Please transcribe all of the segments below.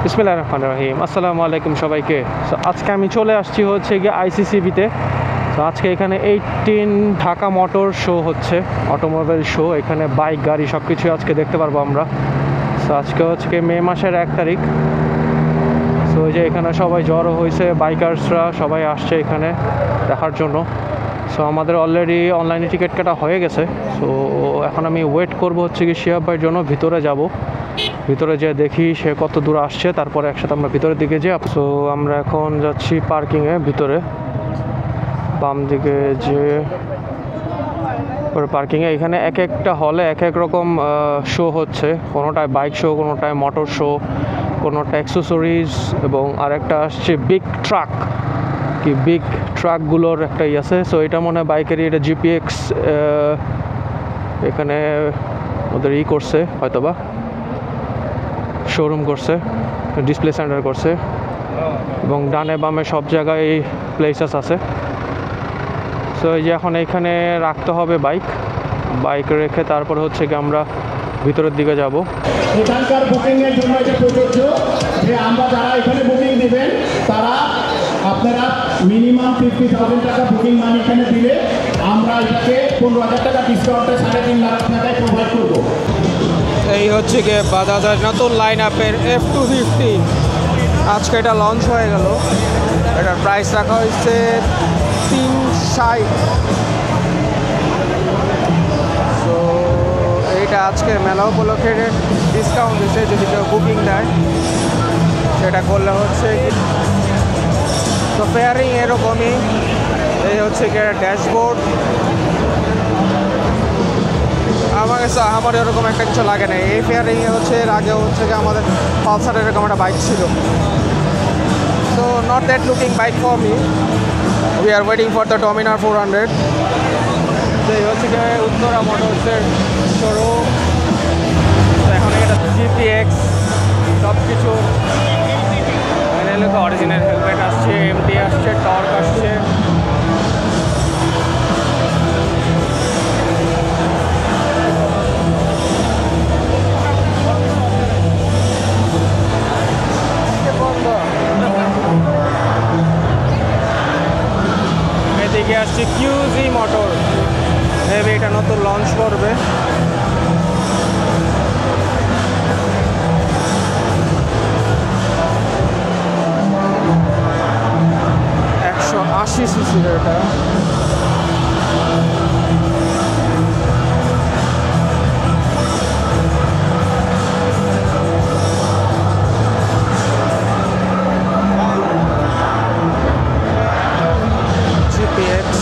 বিসমিল্লাহির রহমানির রহিম। আসসালামু আলাইকুম সবাইকে। সো আজকে আমি চলে আসছি হচ্ছে গিয়ে আইসিসিবিতে। তো আজকে এখানে 18 ঢাকা মোটর শো হচ্ছে, অটোমোবাইল শো। এখানে বাইক গাড়ি সব কিছুই আজকে দেখতে পারবো আমরা। সো আজকে হচ্ছে মে মাসের 1 তারিখ। সো ওই যে এখানে সবাই জড়ো হয়েছে, বাইকার্সরা সবাই আসছে এখানে দেখার জন্য। সো আমাদের অলরেডি অনলাইনে টিকিট কাটা হয়ে গেছে। সো এখন আমি ওয়েট করব হচ্ছে কি শিহাব ভাইয়ের জন্য। ভিতরে যাব, ভিতরে যেয়ে দেখি সে কত দূর আসছে, তারপরে একসাথে আমরা ভিতরের দিকে যাই। সো আমরা এখন যাচ্ছি পার্কিংয়ে ভিতরে, বাম দিকে যে পার্কিংয়ে। এখানে এক একটা হলে এক এক রকম শো হচ্ছে, কোনোটায় বাইক শো, কোনোটায় মোটর শো, কোনোটা অ্যাক্সেসরিজ, এবং আরেকটা আসছে বিগ ট্রাক, কি বিগ ট্রাকগুলোর একটা আছে। সো এটা মনে হয় বাইকেরই, এটা জিপিএক্স এখানে ওদের করছে হয়তোবা, শোরুম করছে, ডিসপ্লে সেন্টার করছে, এবং ডানে বামে সব জায়গায় প্লেসেস আছে। সো এই যে এখন এইখানে রাখতে হবে বাইক রেখে তারপরে হচ্ছে কি আমরা ভিতরের দিকে যাব। এখানকার বুকিংয়ের জন্য এটা প্রযোজ্য যে আমরা যারা এখানে বুকিং দিবেন তারা আপনারা মিনিমাম 50,000 টাকা বুকিং মানি এখানে দিলে আমরা এটাকে 15,000 টাকা ডিসকাউন্টে 3.5 লাখ টাকায় প্রোভাইড করবো। এই হচ্ছে গিয়ে বাজাজের নতুন লাইন আপের F250। আজকে এটা লঞ্চ হয়ে গেল। এটার প্রাইস রাখা হয়েছে 360। সো এইটা আজকে মেলা উপলক্ষে ডিসকাউন্ট দিচ্ছে, যদি কেউ বুকিং দেয় সেটা করলে হচ্ছে। তো ফেয়ারিং এরকমই, এই হচ্ছে গিয়ে ড্যাশবোর্ড। আমার কাছে আমার এরকম একটা কিছু লাগে না। এই ফেয়ারিংয়ে হচ্ছে এর আগে হচ্ছে যে আমাদের পালসার এরকম একটা বাইক ছিল। So not that looking bike for me. We are waiting for the Dominar 400। তো এই হচ্ছে গিয়ে উত্তরা মোটরসের শোরুম। তো এখন এটা জিপিএক্স সব কিছু অরিজিনাল হেলমেট আসছে, এমটি আসছে, টর্ক আসছে। এদিকে আসছে কিউজি মোটর, মেবি এটা নতুন লঞ্চ করবে। সিসি এটা। জিপিএক্স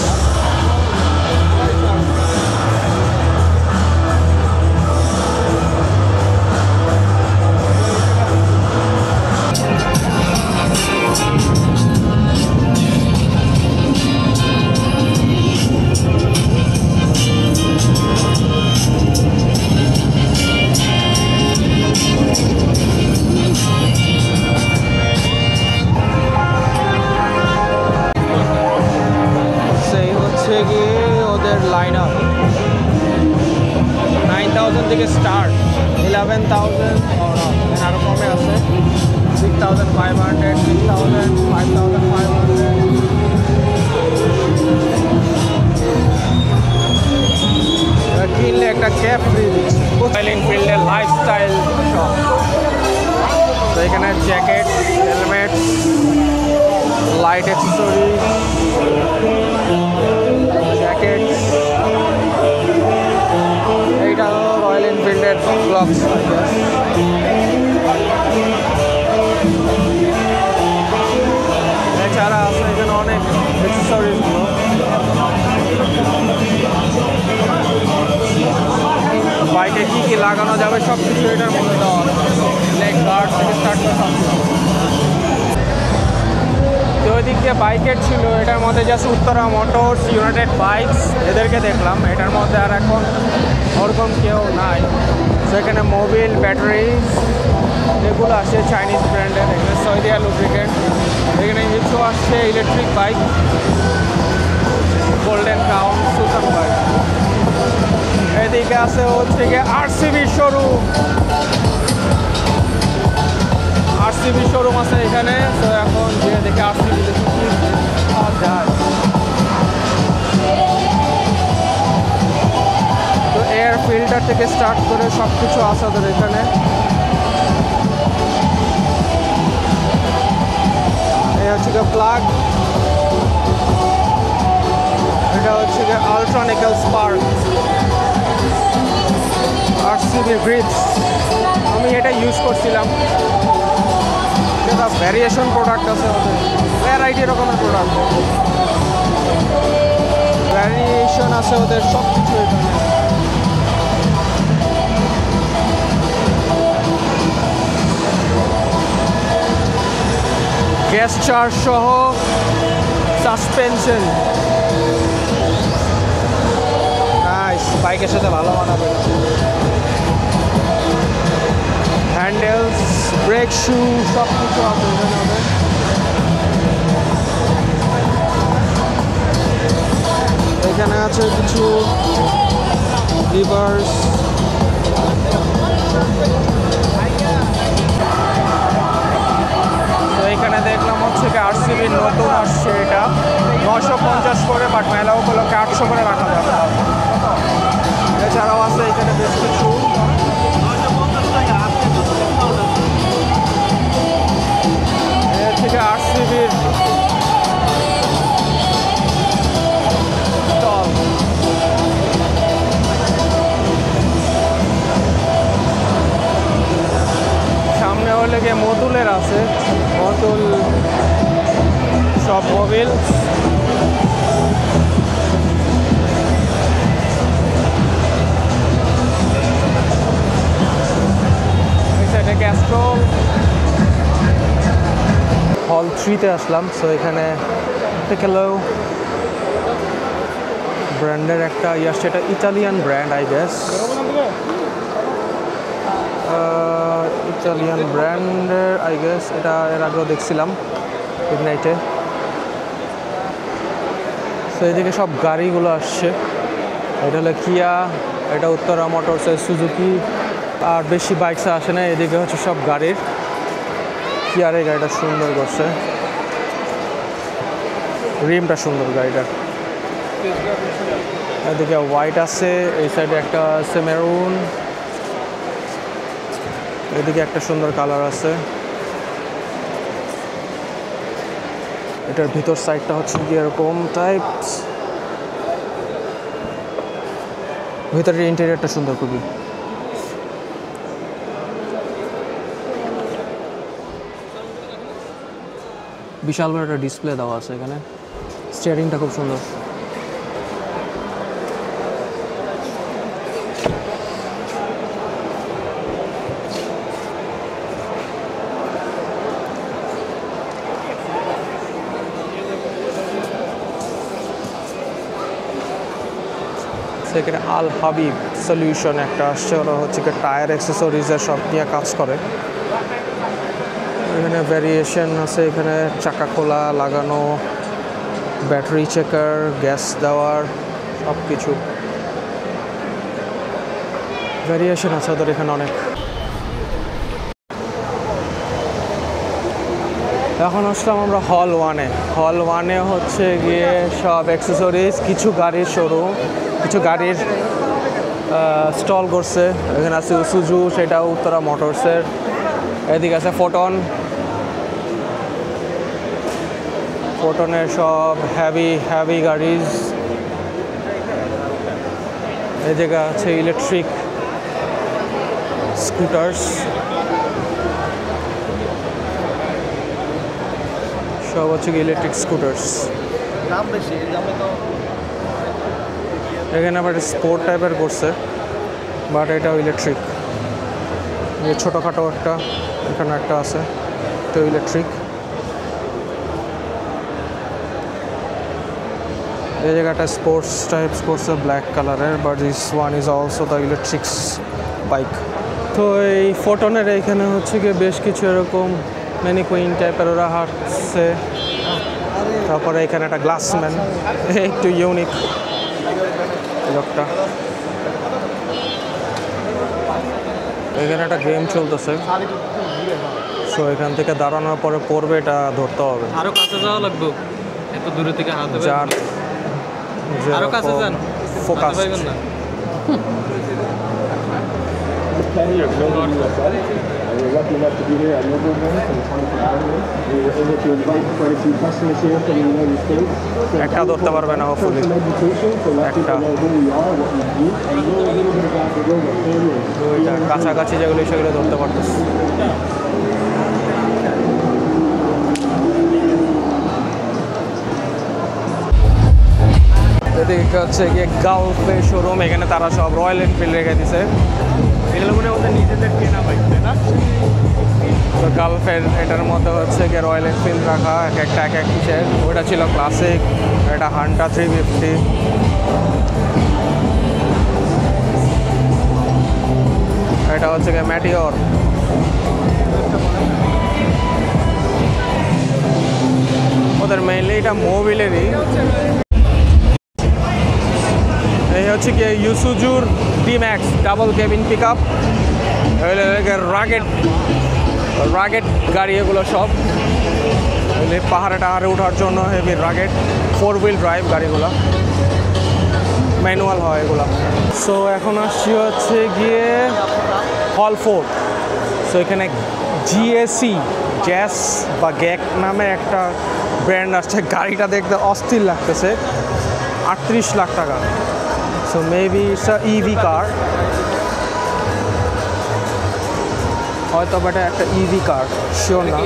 লাইন আপ 9,000 থেকে স্টার্ট, 11,000 আরও কমে আছে, 6,500, 6,000, 5,500। কিনলে একটা ক্যাপ ফ্রি দিচ্ছে। রয়্যাল এনফিল্ডের লাইফস্টাইল শপ। তো এখানে jacket, helmet, light accessories, jacket. এইটা রয়্যাল এনফিল্ডের গ্লাভস। এছাড়া আছে এখানে অনেক অ্যাক্সেসরিজগুলো। বাইকে কী কী লাগানো যাবে সব কিছু এটার মধ্যে দেওয়া, লেগ গার্ড থেকে স্টার্ট করে সব কিছু। তো ওই দিক দিয়ে বাইকের ছিল, এটার মধ্যে just Uttara motors, United bikes এদেরকে দেখলাম। এটার মধ্যে আর এখন ওরকম কেউ নাই। সেখানে মোবিল, ব্যাটারি এগুলো আসছে চাইনিজ ব্র্যান্ডের। এখানে সৌদিয়া লুব্রিকেন্ট, এখানে কিছু আসছে electric bike, golden crown, Susan bike. এদিকে আছে হচ্ছে গিয়ে আরসিবি শোরুম। আরসিবি শোরুম আছে এখানে, তো এখন যে দেখে আরসিবি দেখি কি পাওয়া যায়। তো এয়ার ফিল্টার থেকে স্টার্ট করে সব কিছু আছে ওদের এখানে। এই হচ্ছে গিয়ে প্লাগ, এটা হচ্ছে গিয়ে আলট্রনিক্যাল স্পার্ক, আরসিবি গ্রিপস। আমি এটা ইউজ করছিলাম। এটা ভ্যারিয়েশন প্রোডাক্ট আছে ওদের, ভ্যারাইটি রকমের প্রোডাক্ট, ভ্যারিয়েশন আছে ওদের সব কিছু এখানে। গ্যাস চার্জ সহ সাসপেনশন, নাইস, বাইকের সাথে ভালো মানাবে। হ্যান্ডেলস, ব্রেক শু সব কিছু আছে এখানে ওদের। এখানে আছে কিছু লিভার্স, তো এখানে দেখলাম হচ্ছে কি আরসিবির নতুন আসছে, এটা 950 করে, বাট মেলা উপলক্ষে 800 করে রাখা যাবে। এছাড়াও আছে এখানে বেশ কিছু থেকে আরসিবির স্টল। সামনে হলে গিয়ে মতুলের আছে, মতুল সব মোবিল। এটা ক্যাস্ট্রল। হল 3-তে আসলাম, সো এখানে টেকেলো ব্র্যান্ডের একটা আসছে, এটা Italian brand I guess, Italian ব্র্যান্ডের আই গেস। এটা এর আগেও দেখছিলাম ইগনাইটে। সো এদিকে সব গাড়িগুলো আসছে, এটা হলো কিয়া, এটা উত্তরা মোটরসের সুজুকি, আর বেশি বাইকস আসে না। এদিকে হচ্ছে সব গাড়ির, কিয়ার এই গাড়িটা সুন্দর করছে, রিমটা সুন্দর গাড়িটার। এদিকে হোয়াইট আছে, এই সাইডে একটা আছে মেরুন, এদিকে একটা সুন্দর কালার আছে। এটার ভিতর সাইডটা হচ্ছে কি এরকম টাইপ, ভিতরের ইন্টেরিয়রটা সুন্দর খুবই। বিশাল বড় একটা ডিসপ্লে দেওয়া আছে এখানে, স্টিয়ারিংটা খুব সুন্দর। সেখানে আল হাবিব সলিউশন একটা আসছে, ওরা হচ্ছে কি টায়ার অ্যাক্সেসরিজের সব নিয়ে কাজ করে। এখানে ভ্যারিয়েশন আছে, এখানে চাকা খোলা, লাগানো, ব্যাটারি চেকার, গ্যাস দেওয়ার সব কিছু ভ্যারিয়েশন আছে ওদের এখানে অনেক। এখন আসলাম আমরা হল 1-এ। হল 1-এ হচ্ছে গিয়ে সব অ্যাক্সেসরিজ, কিছু গাড়ির শোরুম, কিছু গাড়ির স্টল করছে। এখানে আছে সুজু, সেটাও উত্তরা মোটরসের। এদিকে আছে ফোটন, ফোটনের সব হ্যাভি গাড়িজ। এই জায়গা আছে ইলেকট্রিক স্কুটার্স, সব হচ্ছে ইলেকট্রিক স্কুটার্স। এখানে আবার স্পোর্ট টাইপের করছে, বাট এটাও ইলেকট্রিক। এই ছোটোখাটো একটা এখানে একটা আছে, এটাও ইলেকট্রিক। এই জায়গাটা স্পোর্টস টাইপস করছে ব্ল্যাক কালারের, but this one is also the electrics bike. তো এই ফোটনের এইখানে হচ্ছে গিয়ে বেশ কিছু এরকম ম্যানিকুইন টাইপের ওরা হাঁটছে। তারপরে এখানে একটা গ্লাসম্যান, একটু ইউনিক লোকটা। এখানে একটা গেম চলতেছে, সো এখান থেকে দাঁড়ানোর পরে পড়বে, এটা ধরতে হবে। আরো কাছে যাওয়া লাগবে, এত দূরে থেকে হাতে যার আরো কাছে যান, ফোকাস। পাইবেন না। We're lucky enough to be here at Nobleman for the 24 hours. We were able to invite quite a few customers here from the United States. একটা ধরতে পারবে না hopefully. Some education to let people know who we are, what we do, and know a little bit about the role of family. দুইটা কাছাকাছি যেগুলো সেগুলো ধরতে পারতেছে। এদিকে হচ্ছে গিয়ে গালফের শোরুম, এখানে তারা সব রয়্যাল এনফিল্ড রেখে দিছে। এগুলো মনে হয় নিজেদের কেনা বাইক, তাই না? তো গালফের এটার মধ্যে হচ্ছে গিয়ে রয়্যাল এনফিল্ড রাখা, এক একটা এক এক পিসের। ওইটা ছিল ক্লাসিক, এটা হান্টার 350। এটা হচ্ছে গিয়ে ম্যাটিওর। ওদের মেইনলি এটা মোবিলেরই। এই হচ্ছে কি ইউসুজুর D Max double cabin pickup, rugged গাড়ি এগুলো সব। পাহাড়ে টাহাড়ে ওঠার জন্য হেভি রাগেট 4 হুইল ড্রাইভ গাড়িগুলো, ম্যানুয়াল হয় এগুলো। সো এখন আসছি হচ্ছে গিয়ে হল 4। সো এখানে জিএসি জ্যাস বা গ্যাক নামে একটা ব্র্যান্ড আসছে। গাড়িটা দেখতে অস্থির লাগতেছে, 38 লাখ টাকা। So maybe it's a EV car, হয়তো বা এটা একটা ইভি কার, শিওর না,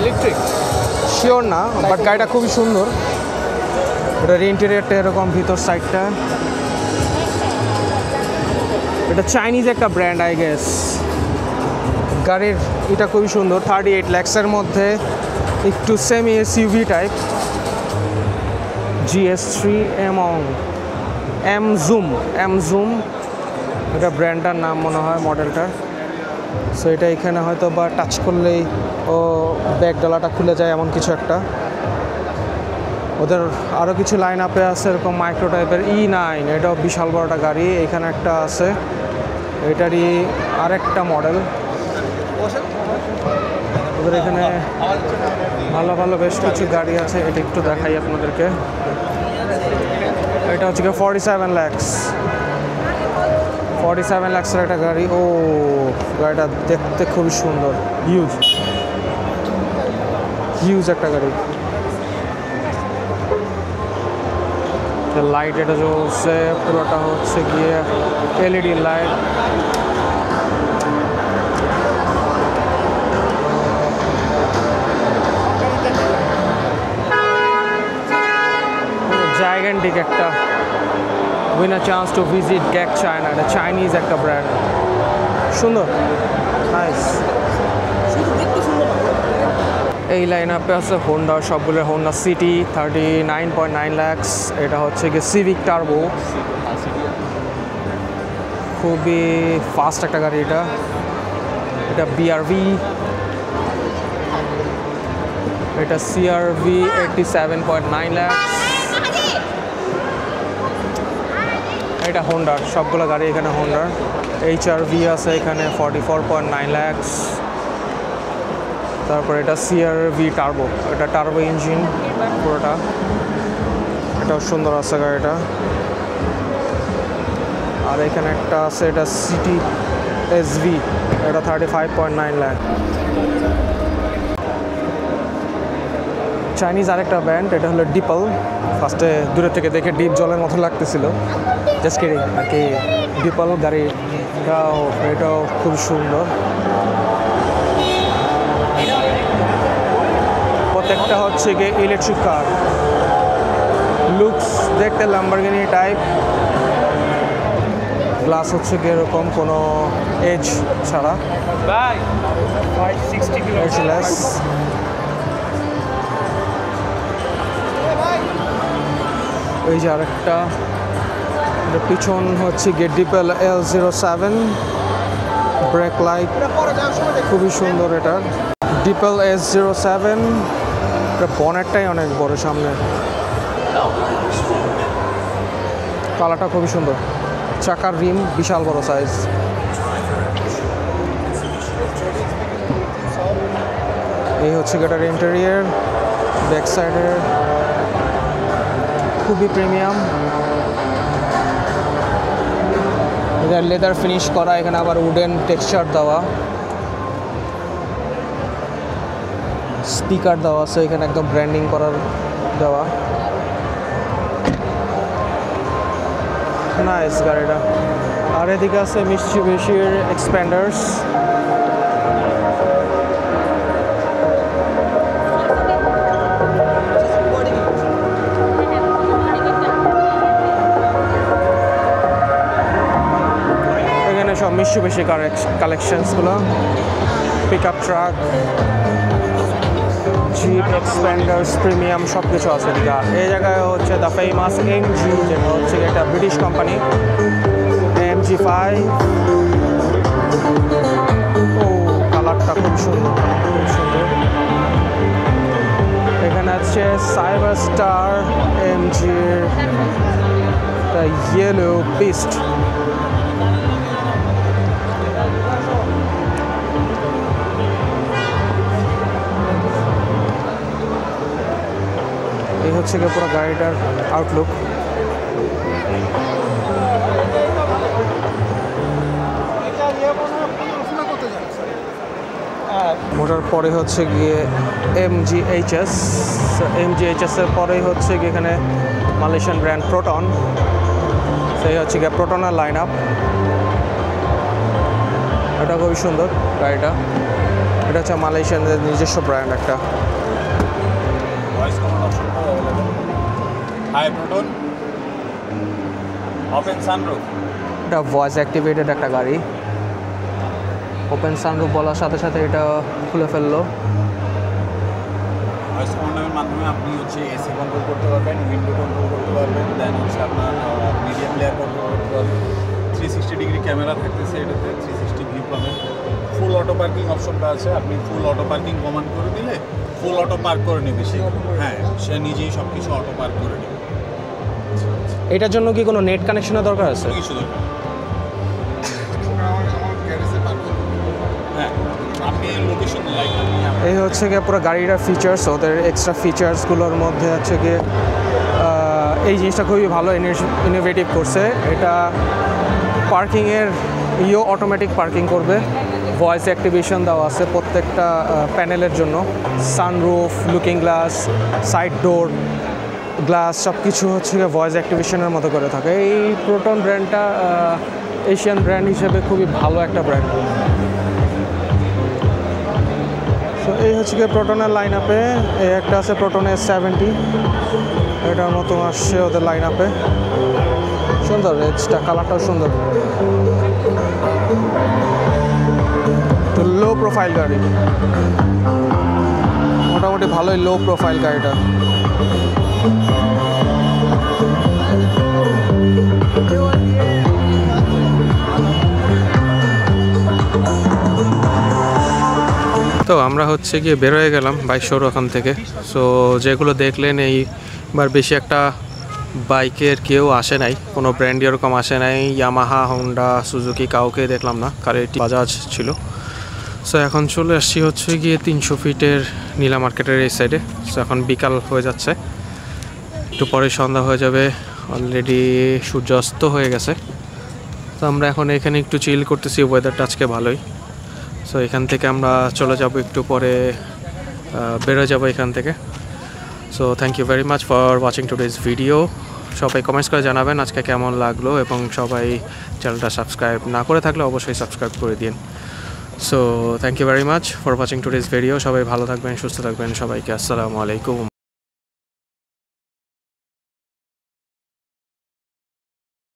শিওর না, বাট গাড়িটা খুবই সুন্দর। এটার ইন্টেরিয়রটা এরকম, ভিতর সাইডটা। এটা চাইনিজ একটা ব্র্যান্ড আই গেস। গাড়ির এটা খুবই সুন্দর, 38 লাখসের মধ্যে, একটু semi SUV type. GS3 M-zoom, এটা ব্র্যান্ডটার নাম মনে হয় মডেলটার। সো এটা এখানে হয়তো বা টাচ করলেই ও ব্যাক ডালাটা খুলে যায়, এমন কিছু একটা। ওদের আরও কিছু লাইন আপে আছে এরকম মাইক্রো টাইপের E9, এটাও বিশাল বড়টা গাড়ি। এখানে একটা আছে, এটারই আরেকটা মডেল। ওদের এখানে ভালো ভালো বেশ কিছু গাড়ি আছে, এটা একটু দেখাই আপনাদেরকে। এটা হচ্ছে 47 lakhs, 47 লাখসের একটা গাড়ি। ও গাড়িটা দেখতে খুবই সুন্দর, হিউজ একটা গাড়ি। লাইট এটা জ্বলছে, পুরোটা হচ্ছে গিয়ে LED লাইট। জাইগ্যান্টিক একটা, win a chance to visit gac China. এটা চাইনিজ একটা ব্র্যান্ড, সুন্দর, নাইস। এই লাইন আপে আছে হোন্ডা, সবগুলো হোন্ডা সিটি 39.9 lakhs। এটা হচ্ছে গিয়ে সিভিক টার্বো, খুবই ফাস্ট একটা গাড়ি এটা। এটা BRV, এটা CRV 87.9 lakhs। এটা হোন্ডার, সবগুলো গাড়ি এখানে হোন্ডার। HRV আছে এখানে 44.9 lakhs। তারপর এটা CRV টার্বো, এটা টার্বো ইঞ্জিন পুরোটা, এটাও সুন্দর আছে গাড়িটা। আর এখানে একটা আছে, এটা সিটি SV, এটা 35.9 লাখ। চাইনিজ আরেকটা ব্র্যান্ড, এটা হলো ডিপল। ফার্স্টে দূরে থেকে দেখে ডিপ জলের মতো লাগতেছিল, জাস্ট কিডিং আর কি। ডিপল এটাও খুব সুন্দর। প্রত্যেকটা হচ্ছে গিয়ে ইলেকট্রিক কার, লুকস দেখতে ল্যাম্বরগিনি টাইপ। গ্লাস হচ্ছে গিয়ে এরকম কোনো এজ ছাড়া, এজলেস। ওই যে আরেকটা, পিছন হচ্ছে গিয়ে ডিপেল L07, ব্রেক লাইট খুবই সুন্দর। এটার ডিপেল S07, এটা বনেটটাই অনেক বড় সামনে, কালারটা খুবই সুন্দর। চাকার রিম বিশাল বড় সাইজ। এই হচ্ছে এটার ইন্টেরিয়র, ব্যাক সাইডের খুবই প্রিমিয়াম, এটা লেদার ফিনিশ করা, এখানে আবার উডেন টেক্সচার দেওয়া, স্পিকার দেওয়া আছে এখানে একদম ব্র্যান্ডিং করার দেওয়া। নাইস গাড়িটা। আর এদিকে আছে মিৎসুবিশির এক্সপ্যান্ডার্স, এখানে সব মিৎসুবিশি কালেকশনসগুলো, pickup truck, jeep, Xpanders, premium সব কিছু আছে এদিকে। আর এই জায়গায় হচ্ছে দ্য ফেমাস এমজি, যেটা হচ্ছে একটা ব্রিটিশ কোম্পানি, MG5। ও কালারটা খুব সুন্দর, খুব সুন্দর। এখানে আছে সাইবার স্টার এমজির ইয়েলো বিস্ট। এই হচ্ছে গিয়ে পুরো গাড়িটার আউটলুক। মোটার পরে হচ্ছে গিয়ে MGHS, MGHS এর পরেই হচ্ছে গিয়ে এখানে মালয়েশিয়ান ব্র্যান্ড প্রোটন, সেই হচ্ছে গিয়ে প্রোটনের লাইন আপ। এটা খুবই সুন্দর গাড়িটা, এটা হচ্ছে মালয়েশিয়ানের নিজস্ব ব্র্যান্ড একটা। Voice command option available, hi Proton, open sunroof. এটা ভয়েস অ্যাক্টিভেটেড একটা গাড়ি, ওপেন সানরুফ বলার সাথে সাথে এটা খুলে ফেললো। ভয়েস কমান্ডের মাধ্যমে আপনি হচ্ছে এসি কন্ট্রোল করতে পারবেন, উইন্ডো কন্ট্রোল করতে পারবেন, দেন হচ্ছে আপনার মিডিয়া প্লেয়ার কন্ট্রোল করতে পারবেন। 360 ডিগ্রি ক্যামেরা থাকতেছে এটাতে, 360 ভিউ পাবেন। ফুল অটো পার্কিং অপশনটা আছে, আপনি ফুল অটো পার্কিং কমান্ড করে দিলে ফুল অটো পার্ক করে নেবে সে। হ্যাঁ, সে নিজেই সব কিছু অটো পার্ক করে নেবে। এটার জন্য কি কোনো নেট কানেকশনের দরকার আছে? কিছু দরকার, হ্যাঁ, আপনি লোকেশন লাইক এই হচ্ছে গিয়ে পুরো গাড়িটার ফিচার্স, ওদের এক্সট্রা ফিচার্সগুলোর মধ্যে হচ্ছে গিয়ে এই জিনিসটা খুবই ভালো ইনোভেটিভ করছে। এটা পার্কিংয়ের অটোমেটিক পার্কিং করবে, ভয়েস অ্যাক্টিভেশন দেওয়া আছে প্রত্যেকটা প্যানেলের জন্য, sunroof, looking glass, side door glass সব কিছু হচ্ছে গিয়ে ভয়েস অ্যাক্টিভেশনের মতো করে থাকে। এই প্রোটন ব্র্যান্ডটা এশিয়ান ব্র্যান্ড হিসেবে খুবই ভালো একটা ব্র্যান্ড। তো এই হচ্ছে গিয়ে প্রোটনের লাইন আপে, এই একটা আছে প্রোটনের 70, এটা নতুন আসছে ওদের লাইন আপে, সুন্দর, এজটা কালারটাও সুন্দর। তো লো প্রোফাইল গাড়ি, মোটামুটি ভালোই লো প্রোফাইল গাড়িটা। তো আমরা হচ্ছে গিয়ে বের হয়ে গেলাম বাইক শোর ওখান থেকে। সো যেগুলো দেখলেন এইবার বেশি একটা বাইকের কেউ আসে নাই, কোনো ব্র্যান্ড এরকম আসে নাই, ইয়ামাহা, হোন্ডা, সুজুকি কাউকে দেখলাম না, কারণ এটি বাজাজ ছিল। সো এখন চলে আসছি হচ্ছে গিয়ে 300 ফিটের নীলা মার্কেটের এই সাইডে। সো এখন বিকাল হয়ে যাচ্ছে, একটু পরে সন্ধ্যা হয়ে যাবে, অলরেডি সূর্যাস্ত হয়ে গেছে। তো আমরা এখন এখানে একটু চিল করতেছি, ওয়েদারটা আজকে ভালোই। সো এখান থেকে আমরা চলে যাব, একটু পরে বেরোয় যাব এখান থেকে। So thank you very much for watching today's video. সবাই কমেন্টস করে জানাবেন আজকে কেমন লাগলো, এবং সবাই চ্যানেলটা সাবস্ক্রাইব না করে থাকলে অবশ্যই সাবস্ক্রাইব করে দিন। So thank you very much for watching today's video. সবাই ভালো থাকবেন, সুস্থ থাকবেন, সবাইকে আসসালামু আলাইকুম।